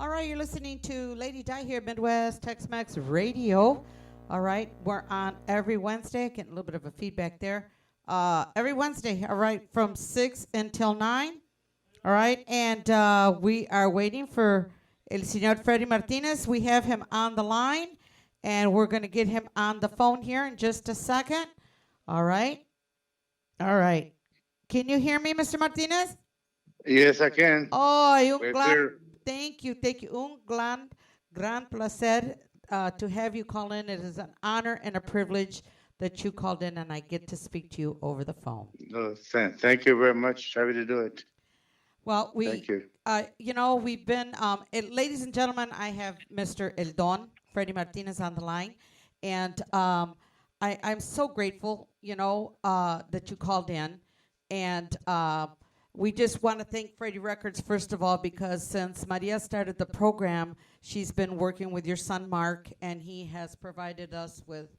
All right, you're listening to Lady Di here, Midwest Tex Mex Radio. All right, we're on every Wednesday. Getting a little bit of a feedback there. Every Wednesday, all right, from 6 until 9. All right, and we are waiting for El Señor Freddie Martinez. We have him on the line, and we're going to get him on the phone here in just a second. All right, all right. Can you hear me, Mr. Martinez? Yes, I can. Oh, un Very gran, clear. thank you. Gran placer to have you call in. It is an honor and a privilege that you called in and I get to speak to you over the phone. Thank you very much. Happy to do it. Well, Thank you. we've been, ladies and gentlemen, I have Mr. El Don, Freddie Martinez on the line. And I'm so grateful, that you called in. And we just want to thank Freddie Records, first of all, because since Maria started the program, she's been working with your son, Mark, and he has provided us with,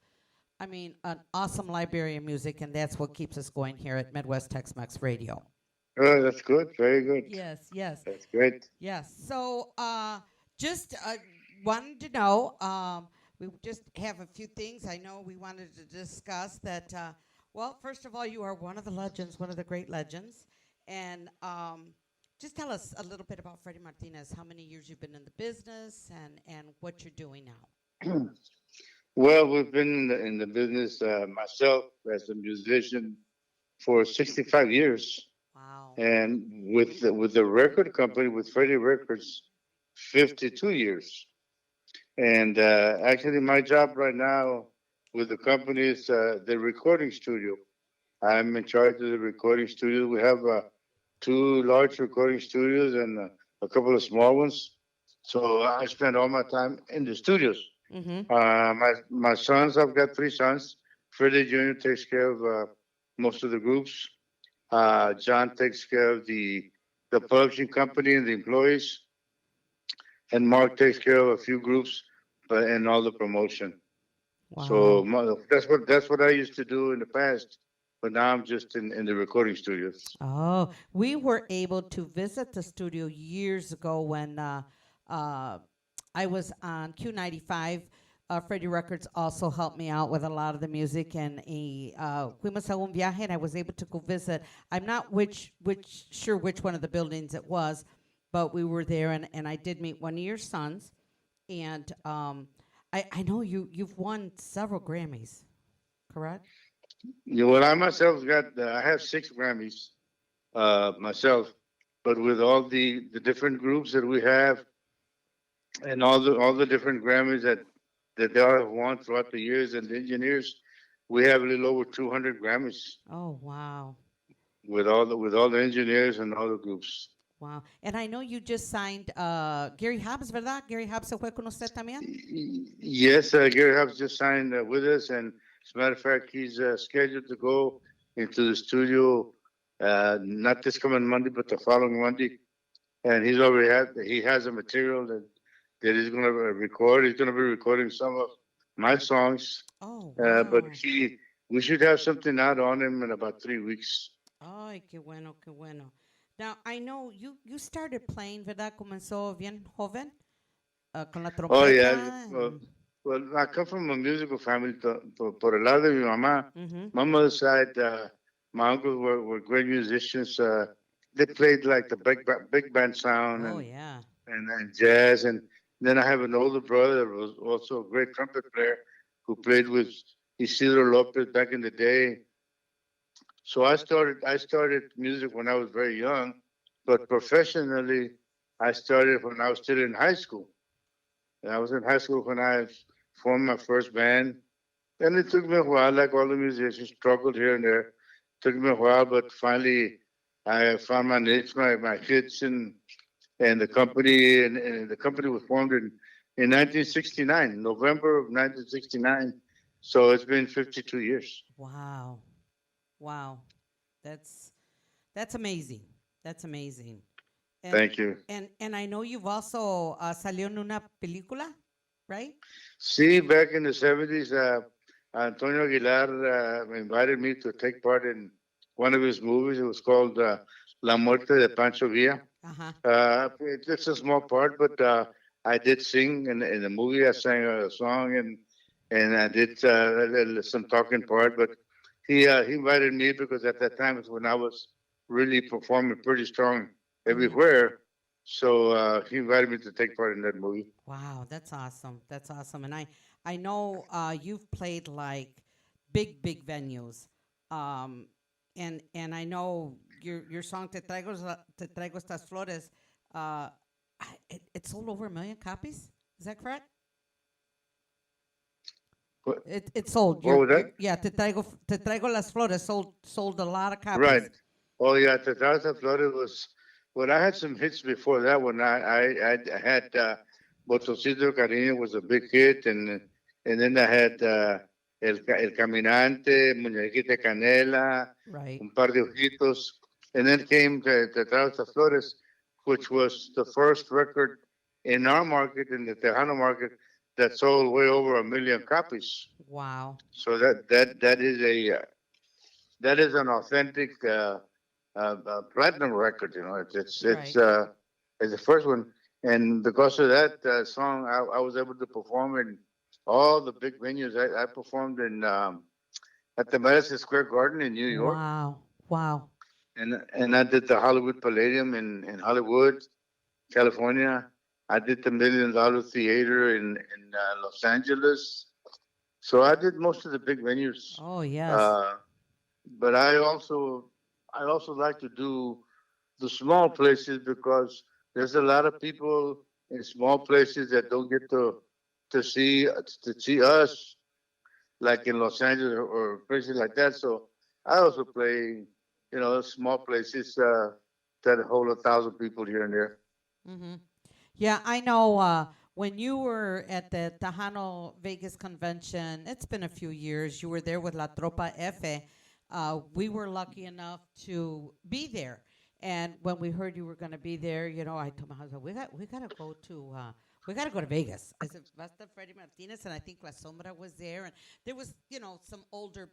an awesome library of music, and that's what keeps us going here at Midwest Tex-Mex Radio. Oh, that's good. Very good. Yes. That's great. Yes. So, just wanted to know. We just have a few things. I know we wanted to discuss that. Well, first of all, you are one of the legends, one of the great legends, and just tell us a little bit about Freddie Martinez. How many years you've been in the business, and what you're doing now. Well, we've been in the business myself as a musician for 65 years, Wow. and with the record company with Freddie Records, 52 years. And actually, my job right now with the company is the recording studio. I'm in charge of the recording studio. We have two large recording studios and a couple of small ones. So I spend all my time in the studios. Mm-hmm. My sons, I've got three sons. Freddie Jr. takes care of most of the groups. John takes care of the production company and the employees, and Mark takes care of a few groups, but and all the promotion. So Wow. that's what I used to do in the past, but now I'm just in the recording studios. Oh, we were able to visit the studio years ago when uh, I was on Q95. Freddie Records also helped me out with a lot of the music, and fuimos a un viaje, and I was able to go visit. I'm not sure which one of the buildings it was, but we were there, and I did meet one of your sons, and I know you've won several Grammys, correct? Well, I myself got I have 6 Grammys myself, but with all the different groups that we have and all the different Grammys that they all have won throughout the years and the engineers, we have a little over 200 Grammys Oh, wow. with all the engineers and all the groups. Wow. And I know you just signed Gary Hobbs, ¿verdad? Gary Hobbs se fue con usted también. Yes, Gary Hubbs just signed with us, and as a matter of fact, he's scheduled to go into the studio not this coming Monday, but the following Monday. And he has a material that he's going to record. He's going to be recording some of my songs, Oh, but wow. we should have something out on him in about 3 weeks. Ay, qué bueno, qué bueno. Now, I know you started playing, ¿verdad? Comenzó bien joven, con la Oh yeah, trompeta. well, I come from a musical family. Por el lado de mi mamá, Mm-hmm. my mother's side, my uncles were great musicians. They played like the big band sound Oh, and, yeah. and and jazz. And then I have an older brother that was also a great trumpet player who played with Isidro Lopez back in the day. So I started music when I was very young, but professionally I started when I was still in high school. And I was in high school when I formed my first band. And it took me a while, like all the musicians, struggled here and there. Took me a while, but finally I found my niche, my hits, and the company was formed in 1969, November of 1969. So it's been 52 years. Wow. Wow. That's that's amazing. That's amazing. And Thank you. and I know you've also salió en una película, right? See, back in the 70s, Antonio Aguilar invited me to take part in one of his movies. It was called La Muerte de Pancho Villa. Uh-huh. It's a small part, but I did sing in the movie. I sang a song and I did some talking part. But he invited me because at that time was when I was really performing pretty strong Hmm. everywhere. So he invited me to take part in that movie. Wow, that's awesome. That's awesome. And I know you've played like big venues. Um, and I know your song Te traigo estas flores, it sold over 1 million copies. Is that correct? What, It sold. what was Your that? yeah, Te traigo las flores sold a lot of Right. copies. Oh yeah, Tetraza Flores was. Well, I had some hits before that one. I had Botocito Cariño was a big hit, and then I had El Caminante, Muñequita Canela, Right. Un Par de Ojitos, and then came Tetraza Flores, which was the first record in our market, in the Tejano market, that sold way over 1 million copies. Wow. So that is an authentic platinum record. You know, Right. it's the first one, and because of that song, I was able to perform in all the big venues. I performed in at the Madison Square Garden in New York, Wow. Wow. and I did the Hollywood Palladium in Hollywood, California. I did the $1 Million Theater in Los Angeles. So I did most of the big venues. Oh, yes. Uh, but I also like to do the small places because there's a lot of people in small places that don't get to see us like in Los Angeles or places like that. So I also play, small places that hold 1,000 people here and there. Hmm. Yeah, I know when you were at the Tejano Vegas convention, it's been a few years, you were there with La Tropa F. We were lucky enough to be there. And when we heard you were going to be there, I told my husband, we got to go to Vegas. I said, Basta Freddie Martinez, and I think La Sombra was there, and there was, some older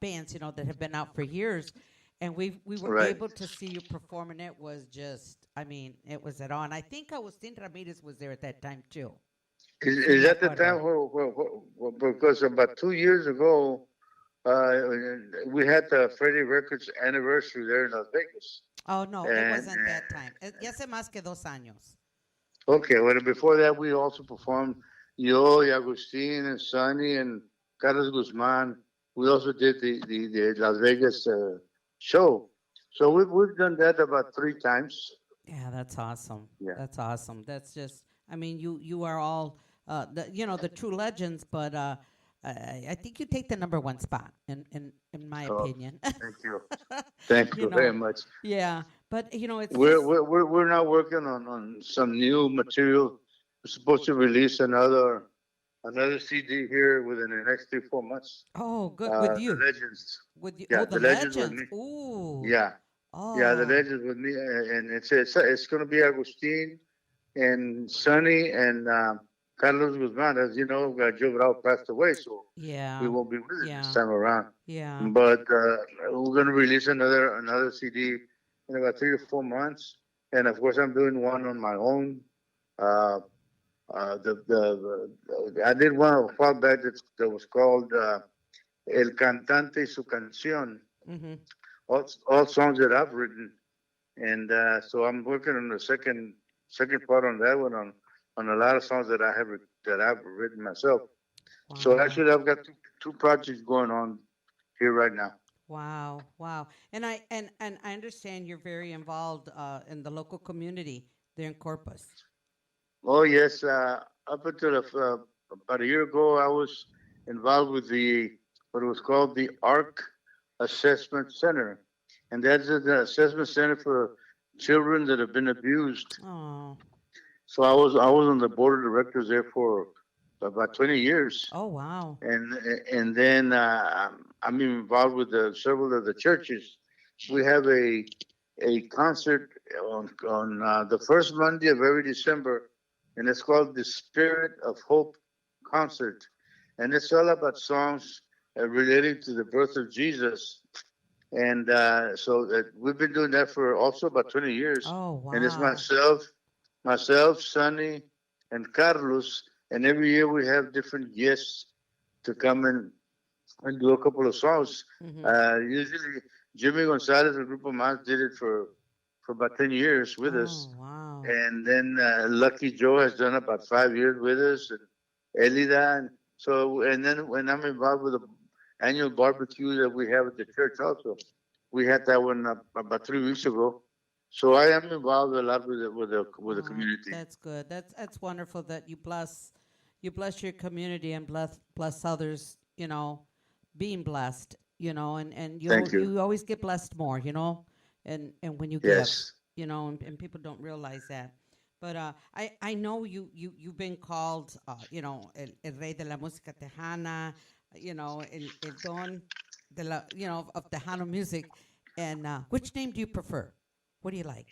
bands, that have been out for years, and we were Right. able to see you perform, and it was just, I mean, it was at all. And I think Agustin Ramirez was there at that time too. Sí Is me that the acuerdo. time because about 2 years ago, we had the Freddie Records anniversary there in Las Vegas. Oh no, it And wasn't that time. Ya hace más que 2 años. okay, well, before that, we also performed Yo, y Agustin, and Sonny, and Carlos Guzman. We also did the Las Vegas show. So we've done that about 3 times. Yeah, that's awesome. Yeah. That's awesome. That's just, I mean, you are all, the true legends, but I think you take the number one spot in my So opinion. thank you. Thank you you very know, much. yeah, but it's We're just, we're we're we're now working on some new material. We're supposed to release another CD here within the next 3 4 months. oh, good with The you, Legends. with you. Oh, Yeah, the the Legends with legends. me. Ooh, Yeah, yeah, the oh, Legends with me, and it's going to be Agustin and Sonny and Carlos Guzman. As you know, Joe Bravo passed away, so we yeah, won't be with him this yeah, time around. yeah. But we're going to release another CD in about 3 or 4 months, and of course, I'm doing one on my own. Uh, I did one a while back that was called El Cantante y su Canción, Mm-hmm. all songs that I've written, and so I'm working on the second part on that one on a lot of songs that I've written myself. So Wow. actually, I've got two projects going on here right now. Wow, wow. And I understand you're very involved in the local community there in Corpus. Oh yes, up until about a year ago, I was involved with the what was called the ARC Assessment Center, and that's an assessment center for children that have been abused. Oh, So I was on the board of directors there for about 20 years, oh wow. and and then I'm involved with several of the churches. We have a concert on the first Monday of every December, and it's called the Spirit of Hope concert, and it's all about songs relating to the birth of Jesus. And we've been doing that for also about 20 years. Oh, And it's wow. myself, Sonny, and Carlos. And every year we have different guests to come and do a couple of songs. Mm-hmm. Usually, Jimmy Gonzalez and Grupo Mas did it for about 10 years with us. Oh, wow. And then Lucky Joe has done about 5 years with us, and Elida. And then when I'm involved with the annual barbecue that we have at the church also, we had that one about 3 weeks ago. So I am involved a lot with the community. That's good. That's wonderful that you bless your community and bless others, being blessed, and Thank you. you always get blessed more, and when you give, Yes. and people don't realize that. But I know you've been called, el rey de la música tejana, el don de la, of Tejano music. And which name do you prefer? What do you like?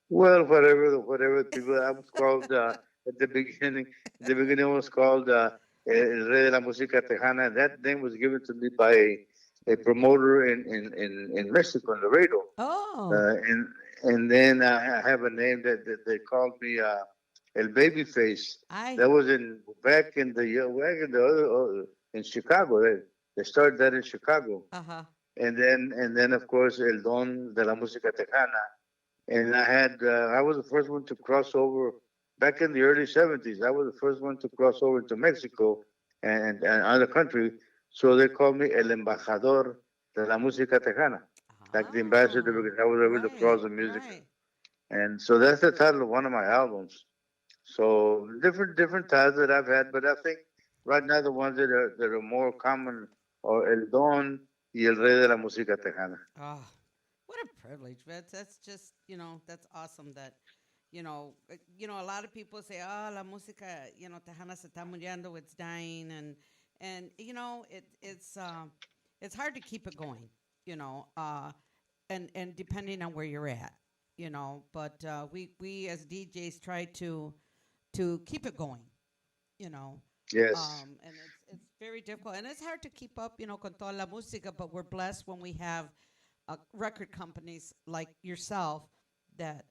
Well, whatever people I was called at the beginning. The beginning was called El Rey de la Música Tejana. That name was given to me by a promoter in Mexico, in Laredo. Oh, And then I have a name that they called me El Babyface. I That was back in the in Chicago. They started that in Chicago. uh-huh. And then of course El Don de la Música Tejana. And I was the first one to cross over back in the early 70s. I was the first one to cross over to Mexico and other country. So they called me El Embajador de la Música Tejana, like the ambassador, Oh, because I was able to cross right, the music. right. And so that's the title of one of my albums. So different titles that I've had, but I think right now the ones that are more common are El Don y El Rey de la Música Tejana. Oh, what a privilege. That's just, that's awesome that, a lot of people say, oh, la música, tejana se está muriendo, it's dying. And it's hard to keep it going, you know, uh, and depending on where you're at, but we as DJs try to keep it going, you know. Yes. And it's very difficult, and it's hard to keep up, con toda la música. But we're blessed when we have record companies like yourself that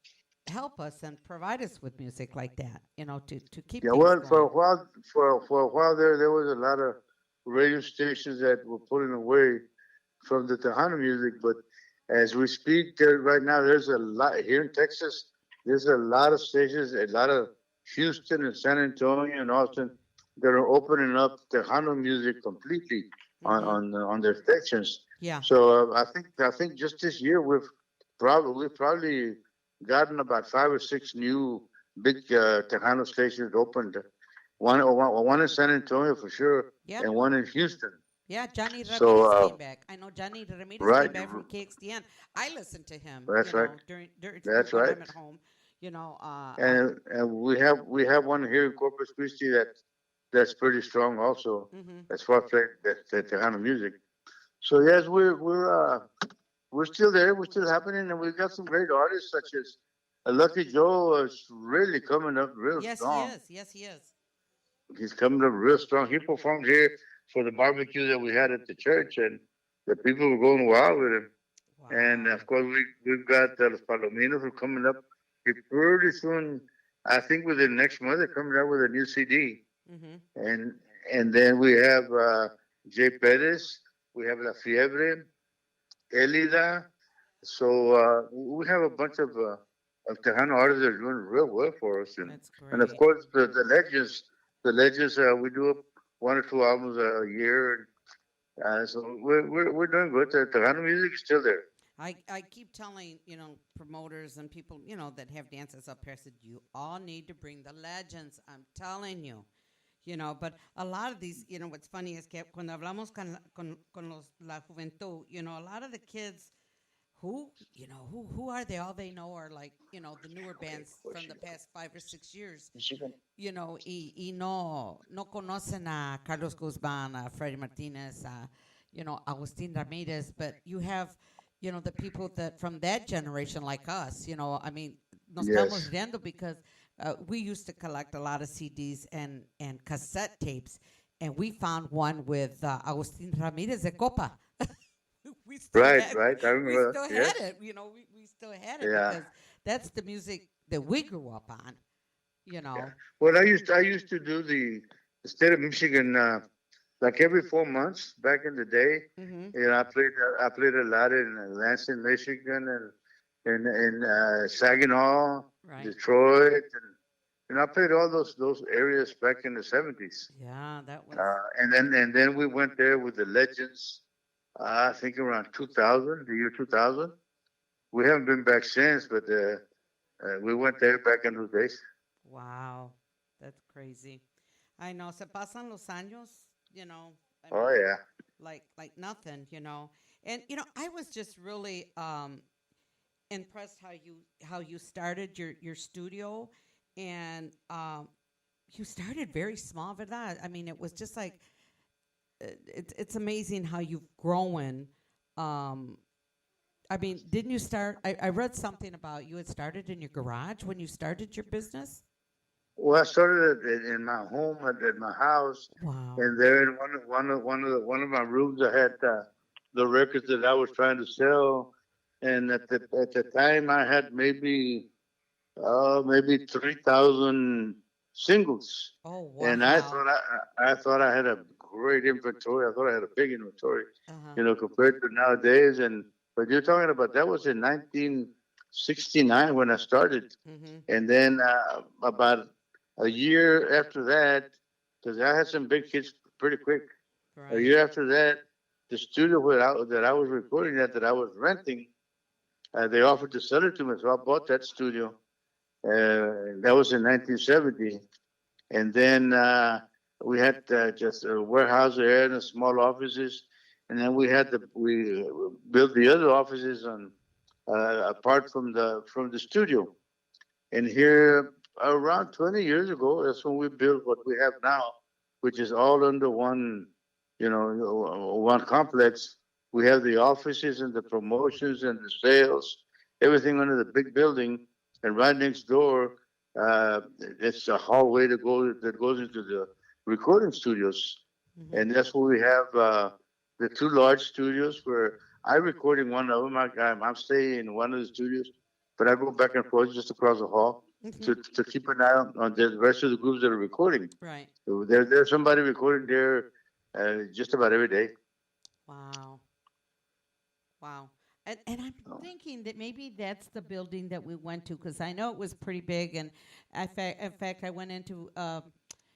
help us and provide us with music like that, to keep Yeah, things well, going. for a while there was a lot of radio stations that were pulling away from the Tejano music, but as we speak, right now there's a lot here in Texas. There's a lot of stations, a lot of Houston and San Antonio and Austin that are opening up Tejano music completely Mm-hmm. on their stations. Yeah. So I think just this year we've probably gotten about 5 or 6 new big Tejano stations opened. One in San Antonio for sure, Yeah. and one in Houston. Yeah, Johnny So Ramirez came back. I know Johnny Ramirez right, came back from KXDN. I listened to him, that's right, during that's when right. I'm at home. On And we have one here in Corpus Christi that's pretty strong also hmm as far as that Tejano music. So yes, we're still there. We're still happening, and we've got some great artists such as Lucky Joe is really coming up real Yes, he strong. is. Yes, he is. He's coming up real strong. He performed here for the barbecue that we had at the church, and the people were going wild with him. And Wow. of course, we've got Los Palominos who are coming up pretty soon. I think within next month they're coming out with a new CD, Mm-hmm. and and then we have Jay Perez, we have La Fiebre, Elida. So we have a bunch of Tejano artists that are doing real well for us, That's and of great. course the legends. We do 1 or 2 albums a year, so we're doing good. The Tejano music is still there. I keep telling, promoters and people, that have dances up here, I said, you all need to bring the legends. I'm telling you. But a lot of these, what's funny is que cuando hablamos con la juventud, a lot of the kids who are they? All they know are like, the newer bands from the past 5 or 6 years, y no conocen a Carlos Guzman, a Freddie Martinez, Agustin Ramirez, but you have, the people that from that generation like us, I mean, nos estamos Yes. riendo because we used to collect a lot of CDs and cassette tapes, and we found one with Agustin Ramirez de Copa. we still Right, had right. I we remember. still had Yes. it. We still had it Yeah. because that's the music that we grew up on. You Yeah. know. Well, I used to do the state of Michigan like every 4 months back in the day. Mm-hmm. I played a lot in Lansing, Michigan, and in Saginaw, Right. Detroit, and I played all those areas back in the 70s. Yeah, that was. And then we went there with the legends. I think around 2000, the year 2000. We haven't been back since, but we went there back in those days. Wow, that's crazy. I know. Se pasan los años. You know. I Oh mean, yeah. like nothing. And I was just really impressed how you started your studio, and you started very small, verdad? I mean, it was just like it's amazing how you've grown. Um, I mean, didn't you start? I read something about you had started in your garage when you started your business. Well, I started it in my home at my house, Wow. and there in one of my rooms, I had the records that I was trying to sell, and at the time, I had maybe 3,000 singles, Oh and I wow. thought I had a great inventory. I thought I had a big inventory, Uh huh. compared to nowadays. And but you're talking about that was in 1969 when I started, Mhm. and then about a year after that, because I had some big hits pretty quick. A Right. year after that, the studio that I was recording at, that I was renting, they offered to sell it to me, so I bought that studio. That was in 1970, and then we had just a warehouse there and small offices, and then we built the other offices on apart from the studio. And here, around 20 years ago, that's when we built what we have now, which is all under one complex. We have the offices and the promotions and the sales, everything under the big building. And right next door, it's a hallway that goes into the recording studios. Mhm. And that's where we have the two large studios where I record in one of them. I'm staying in one of the studios, but I go back and forth just across the hall to, Mhm. to keep an eye on the rest of the groups that are recording. Right. So there's somebody recording there just about every day. Wow. Wow. And I'm So, thinking that maybe that's the building that we went to because I know it was pretty big. And in fact, I went into,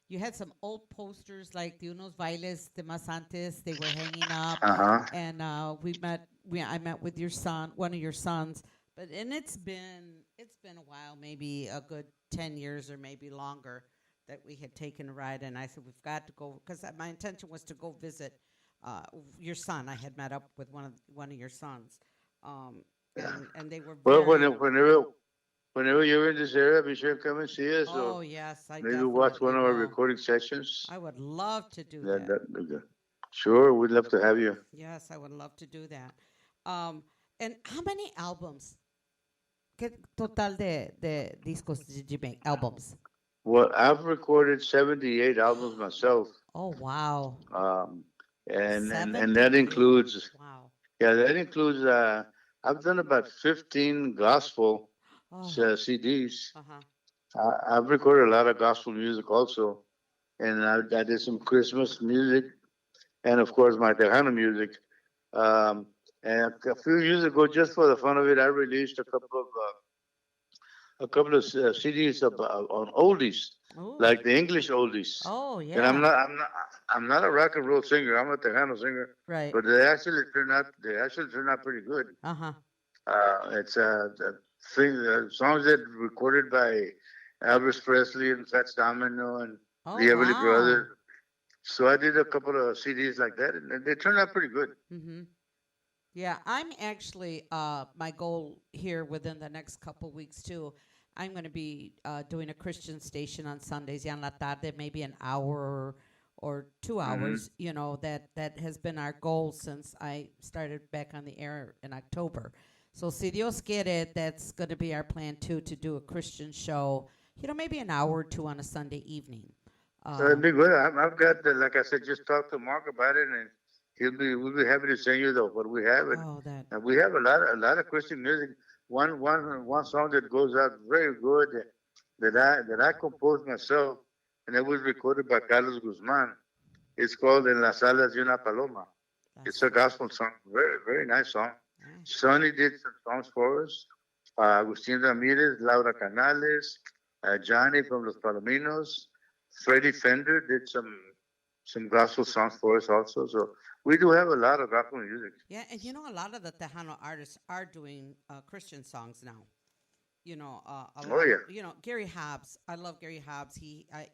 you had some old posters like the Unos Bailes de Más Antes, they were hanging up. uh-huh. And I met with your son, one of your sons. And it's been a while, maybe a good 10 years or maybe longer that we had taken a ride. And I said, we've got to go because my intention was to go visit your son. I had met up with one of your sons, um, Yeah. and they were Well, very. whenever you're in this area, be sure to come and see us, or Oh yes, I maybe watch definitely one of our will. recording sessions. I would love to do That, that. that, that- sure, we'd love to have you. Yes, I would love to do that. Um, and how many albums? ¿Qué total de discos did you make? Albums. Well, I've recorded 78 albums myself, Oh wow, um, and that 78. includes, Wow. yeah, that includes. I've done about 15 gospel Oh. CDs. Uh huh. I've recorded a lot of gospel music also, and I did some Christmas music, and of course my Tejano music. Um, and a few years ago, just for the fun of it, I released a couple of CDs on oldies, Oh. like the English oldies. Oh And I'm yeah. not I'm not I'm not a rock and roll singer. I'm a Tejano singer, Right. but they actually turn out pretty good. Uh huh. It's songs that recorded by Elvis Presley and Fats Domino and Oh the Everly wow. Brothers. So I did a couple of CDs like that, and they turned out pretty good. Mm-hmm. Yeah, I'm actually my goal here within the next couple weeks too. I'm going to be doing a Christian station on Sundays, ya en la tarde, maybe an hour or two Hmm. hours. That has been our goal since I started back on the air in October. So, si Dios quiere, that's going to be our plan too, to do a Christian show. Maybe an hour or two on a Sunday evening. So it'd Uh, be good. I've got, like I said, just talked to Mark about it, and we'll be happy to send you the what we have, Oh, that. and we have a lot of Christian music. One song that goes out very good that I composed myself, and it was recorded by Carlos Guzman. It's called "En las alas de una paloma." It's That's a gospel song, very nice song. nice. Sonny did some songs for us. Agustin Ramirez, Laura Canales, Johnny from Los Palominos, Freddie Fender did some gospel songs for us also. So we do have a lot of gospel music. Yeah, and you know, a lot of the Tejano artists are doing Christian songs now. A Oh lot of, yeah, Gary Hobbs. I love Gary Hobbs. I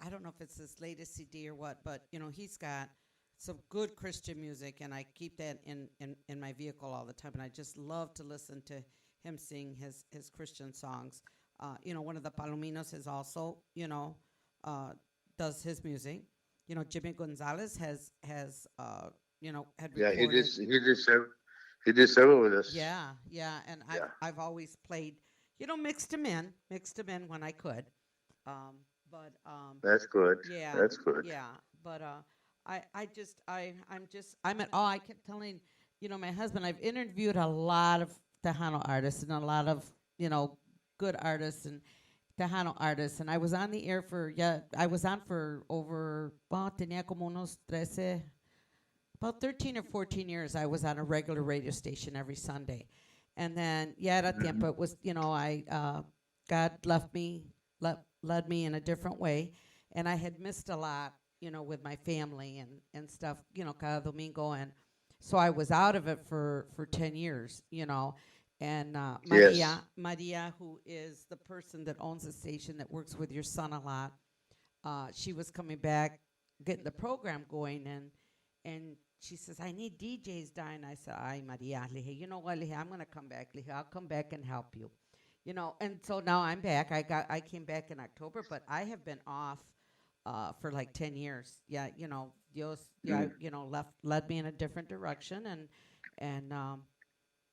don't know if it's his latest CD or what, but, he's got some good Christian music, and I keep that in my vehicle all the time. And I just love to listen to him sing his Christian songs. One of the Palominos is also, uh, does his music. Jimmy Gonzalez had yeah. He did recorded. he did several he did several with us. Yeah, yeah, and I've Yeah, I've always played, mixed them in when I could. But that's good. yeah, That's good. yeah, but I'm at awe. I kept telling, my husband, I've interviewed a lot of Tejano artists and a lot of, good artists and Tejano artists, and I was on the air for, I was on for over, tenía como unos 13, about 13 or 14 years. I was on a regular radio station every Sunday. And then, yeah, era Hmm. tiempo. It was, God led me in a different way. And I had missed a lot, with my family and stuff, cada domingo. And so I was out of it for 10 years, And Yes. Maria, who is the person that owns the station that works with your son a lot, she was coming back, getting the program going, and she says, I need DJs, Diane. I said, Ay, Maria, le dije, you know what, le dije, I'm going to come back. Le dije, I'll come back and help you. And so now I'm back. I came back in October, but I have been off for like 10 years. Yeah, Dios, yeah, Mm. led me in a different direction, and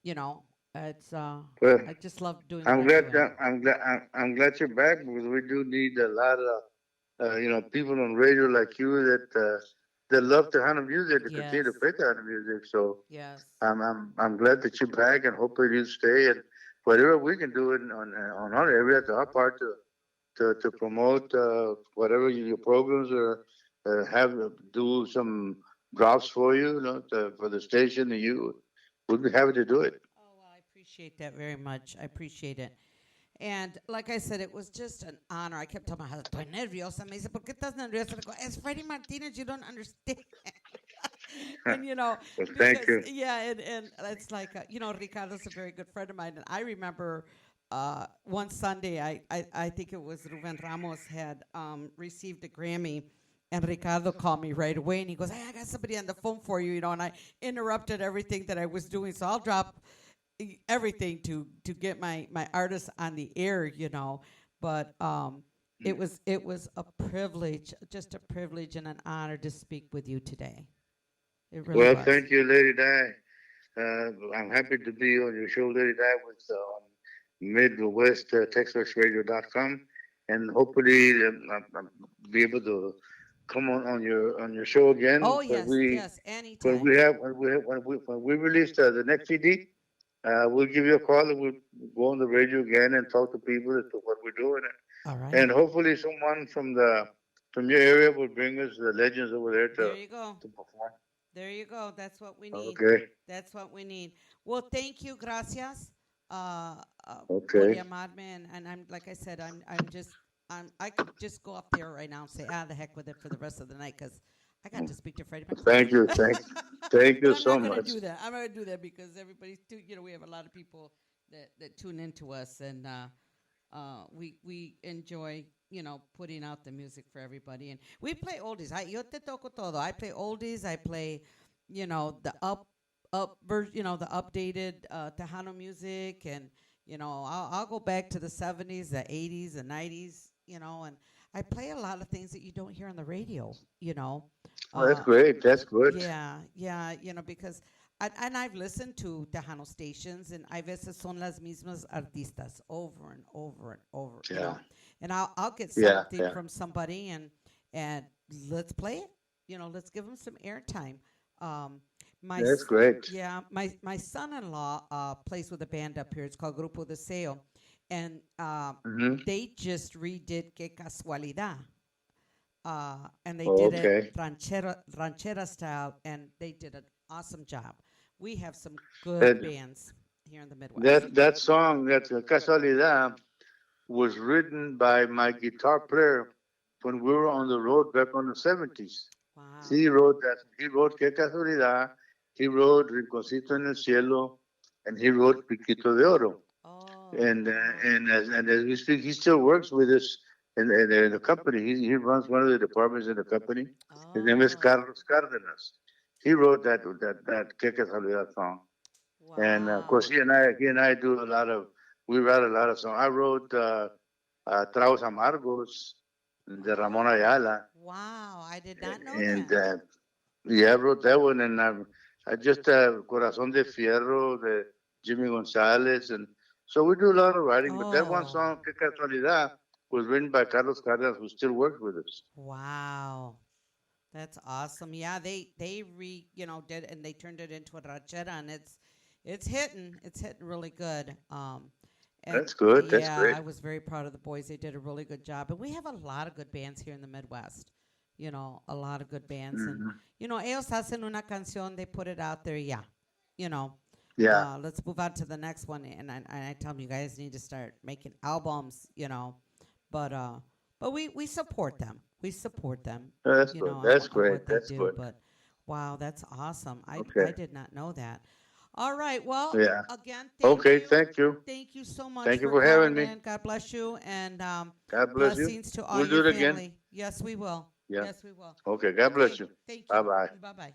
you know, it's Well, I just love doing what I'm I'm glad doing. that I'm glad you're back because we do need a lot of people on radio like you that love Tejano music to continue to Yes, play Tejano music. So yes, I'm glad that you're back and hopefully you stay and whatever we can do on our area to our part to promote your programs or have do some drops for you, for the station and you we'd be happy to do it. Oh, well, I appreciate that very much. I appreciate it. And like I said, it was just an honor. I kept telling my husband, estoy nerviosa. Me dice, ¿por qué estás nerviosa? Le digo, it's Freddie Martinez. You don't understand. And, Well, thank because, you. yeah, and it's like, Ricardo's a very good friend of mine. And I remember one Sunday, I think it was Ruben Ramos had received a Grammy. And Ricardo called me right away, and he goes, "Hey, I got somebody on the phone for you, And I interrupted everything that I was doing, so I'll drop everything to get my artist on the air, But it was a privilege, just a privilege and an honor to speak with you today. It really Well, was. thank you, Lady Di. I'm happy to be on your show, Lady Di, with on Midwest TexMexRadio.com, and hopefully be able to come on your show again Oh yes, yes, when anytime. we have when we release the next CD. We'll give you a call and we'll go on the radio again and talk to people as to what we're doing, All right, and hopefully someone from your area will bring us the legends over there there you go. to perform. There you go. That's what we need. Okay, That's what we need. Well, thank you, gracias, uh, por okay. llamarme, and I'm like I said, I could just go up there right now and say, the heck with it for the rest of the night because I got to speak to Freddie Thank Martinez. you, thank But you I'm so not gonna much. do that. I'm not gonna do that because everybody's too. We have a lot of people that tune into us, and we enjoy putting out the music for everybody, and we play oldies. Yo te toco todo. I play oldies. I play the the updated Tejano music, and I'll go back to the 70s, the 80s, the 90s, and I play a lot of things that you don't hear on the radio. Oh, that's Uh, great. That's good. yeah, yeah, because and I've listened to Tejano stations, and I veces son las mismas artistas over and over and over. Yeah, And I'll get yeah, something yeah. from somebody, and let's play it. let's give them some airtime. Um, That's great. yeah, my son-in-law plays with a band up here. It's called Grupo Deseo, and Hmm. they just redid Que Casualidad. And they did it Okay. ranchera style, and they did an awesome job. We have some good That bands here in the Midwest. that song, that Casualidad, was written by my guitar player when we were on the road back on the 70s. Wow. He wrote that. He wrote Que Casualidad. He wrote Rinconcito en el Cielo, and he wrote Piquito de Oro. Oh, And wow. as we speak, he still works with us in the company. He runs one of the departments in the company. His name is Oh, Carlos Cardenas. He wrote that Que Casualidad song. And of course, wow. he and I do a lot of, we write a lot of songs. I wrote Tragos Amargos de Ramon Oh, Ayala, wow. I did not know and that. yeah, I wrote that one, and I just Corazón de Fierro de Jimmy Gonzalez, and so we do a lot of writing. But that one Oh, song, Que Casualidad, was written by Carlos Cardenas, who still works with us. wow. That's awesome. Yeah, they did, and they turned it into a ranchera, and it's hitting really good. And That's good. That's yeah, great. I was very proud of the boys. They did a really good job, and we have a lot of good bands here in the Midwest. A lot of good bands, and Hmm. ellos hacen una canción, they put it out there. Yeah, you know. Yeah, Let's move on to the next one, and I tell them you guys need to start making albums. But we support them. We support them, that's good. on, That's on great. what they That's do. good. But wow, that's awesome. I Okay. did not know that. All right. Well, Yeah. again, thank Okay. you. Thank you. Thank you so much Thank you for for having calling me. in. God bless you, and God bless you. blessings to all We'll do your it again. family. Yes, we will. Yeah. Yes, we will. Okay. God bless Okay. you. Thank Bye you. bye. Bye bye.